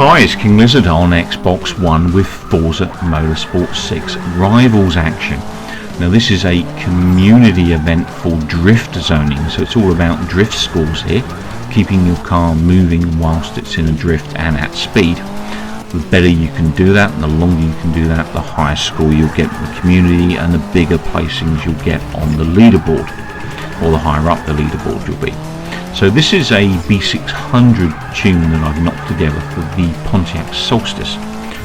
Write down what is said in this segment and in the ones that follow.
Hi, it's King Lizard on Xbox One with Forza Motorsport 6 Rivals action. Now this is a community event for drift zoning, so it's all about drift scores here, keeping your car moving whilst it's in a drift and at speed. The better you can do that and the longer you can do that, the higher score you'll get in the community and the bigger placings you'll get on the leaderboard, or the higher up the leaderboard you'll be. So this is a B600 tune that I've knocked together for the Pontiac Solstice.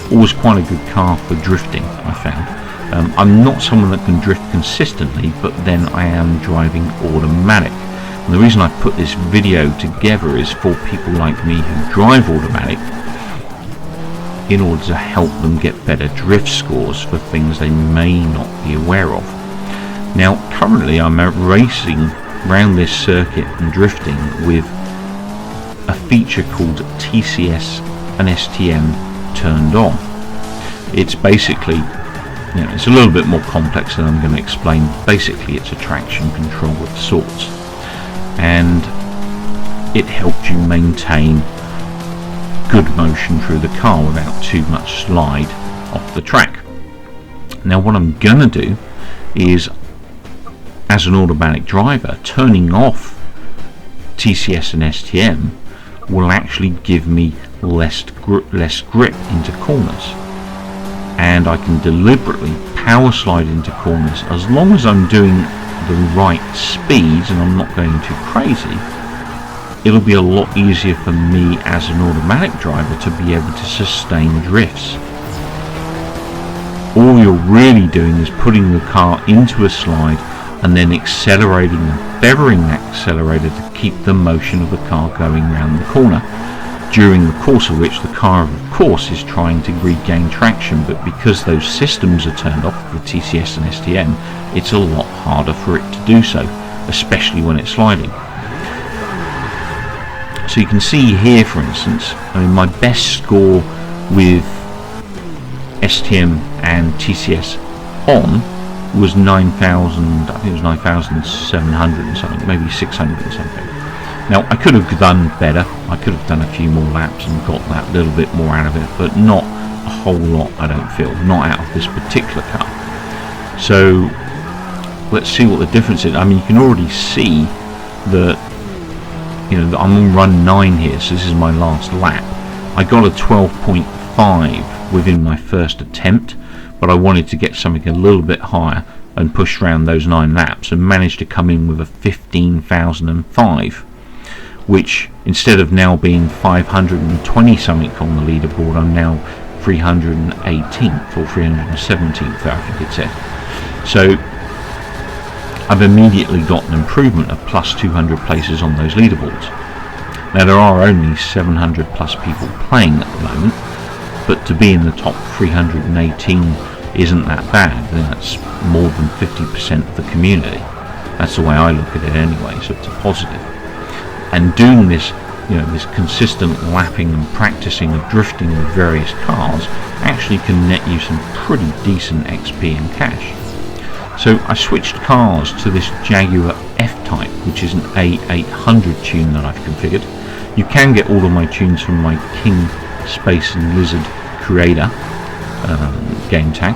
Always quite a good car for drifting, I found. I'm not someone that can drift consistently, but then I am driving automatic. And the reason I put this video together is for people like me who drive automatic, in order to help them get better drift scores for things they may not be aware of. Now currently I'm racing around this circuit and drifting with a feature called TCS and STM turned on. It's basically, it's a little bit more complex than I'm going to explain. Basically it's a traction control of sorts, and it helps you maintain good motion through the car without too much slide off the track. Now what I'm going to do is, as an automatic driver, turning off TCS and STM will actually give me less grip into corners, and I can deliberately power slide into corners as long as I'm doing the right speeds and I'm not going too crazy. It'll be a lot easier for me as an automatic driver to be able to sustain drifts. All you're really doing is putting the car into a slide and then accelerating and feathering that accelerator to keep the motion of the car going round the corner, during the course of which the car of course is trying to regain traction, but because those systems are turned off, the TCS and STM, it's a lot harder for it to do so, especially when it's sliding. So you can see here, for instance, my best score with STM and TCS on was 9,000, I think it was 9,700 and something, maybe 600 and something. Now I could have done better, I could have done a few more laps and got that little bit more out of it, but not a whole lot, I don't feel, not out of this particular car. So let's see what the difference is. You can already see that, I'm on run 9 here, so this is my last lap. I got a 12.5 within my first attempt, but I wanted to get something a little bit higher and push around those 9 laps, and managed to come in with a 15,005, which instead of now being 520 something on the leaderboard, I'm now 318th or 317th, I think it said. So I've immediately got an improvement of plus 200 places on those leaderboards. Now there are only 700 plus people playing at the moment, but to be in the top 318 isn't that bad. I think that's more than 50% of the community. That's the way I look at it anyway, so it's a positive. And doing this, this consistent lapping and practicing of drifting with various cars actually can net you some pretty decent XP and cash. So I switched cars to this Jaguar F-Type, which is an A800 tune that I've configured. You can get all of my tunes from my King Space and Lizard Creator game tag.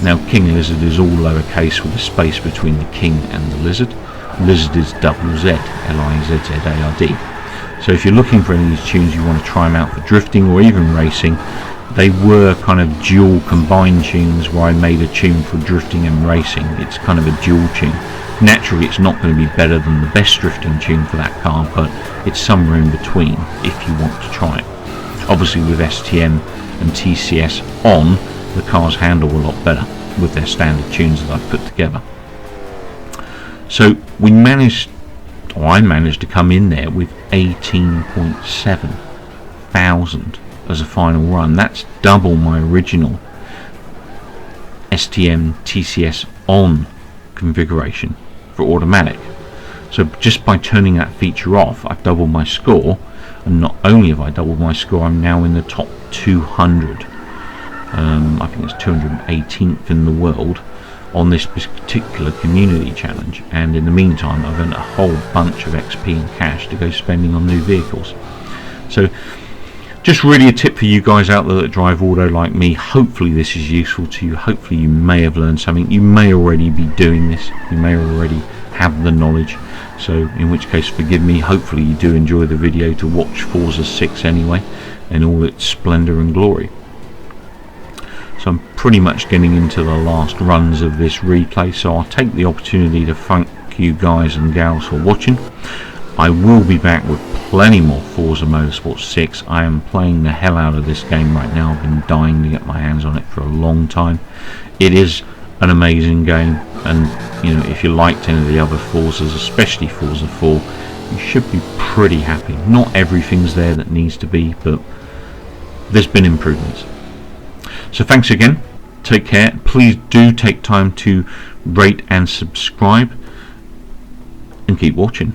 Now King Lizard is all lowercase with a space between the King and the Lizard. Lizard is double Z, L-I-Z-Z-A-R-D. So if you're looking for any of these tunes, you want to try them out for drifting or even racing. They were kind of dual combined tunes where I made a tune for drifting and racing. It's kind of a dual tune. Naturally it's not going to be better than the best drifting tune for that car, but it's somewhere in between if you want to try it. Obviously with STM and TCS on, the cars handle a lot better with their standard tunes that I've put together. So I managed to come in there with 18.7 thousand as a final run. That's double my original STM TCS on configuration for automatic. So just by turning that feature off, I've doubled my score, and not only have I doubled my score, I'm now in the top 200. I think it's 218th in the world on this particular community challenge, and in the meantime I've earned a whole bunch of XP and cash to go spending on new vehicles. So Just really a tip for you guys out there that drive auto like me. Hopefully this is useful to you. Hopefully you may have learned something. You may already be doing this. You may already have the knowledge. So in which case, forgive me. Hopefully you do enjoy the video to watch Forza 6 anyway, in all its splendour and glory. So I'm pretty much getting into the last runs of this replay, so I'll take the opportunity to thank you guys and gals for watching. I will be back with plenty more Forza Motorsport 6. I am playing the hell out of this game right now. I've been dying to get my hands on it for a long time. It is an amazing game, and you know, if you liked any of the other Forzas, especially Forza 4, you should be pretty happy. Not everything's there that needs to be, but there's been improvements. So thanks again, take care. Please do take time to rate and subscribe, and keep watching.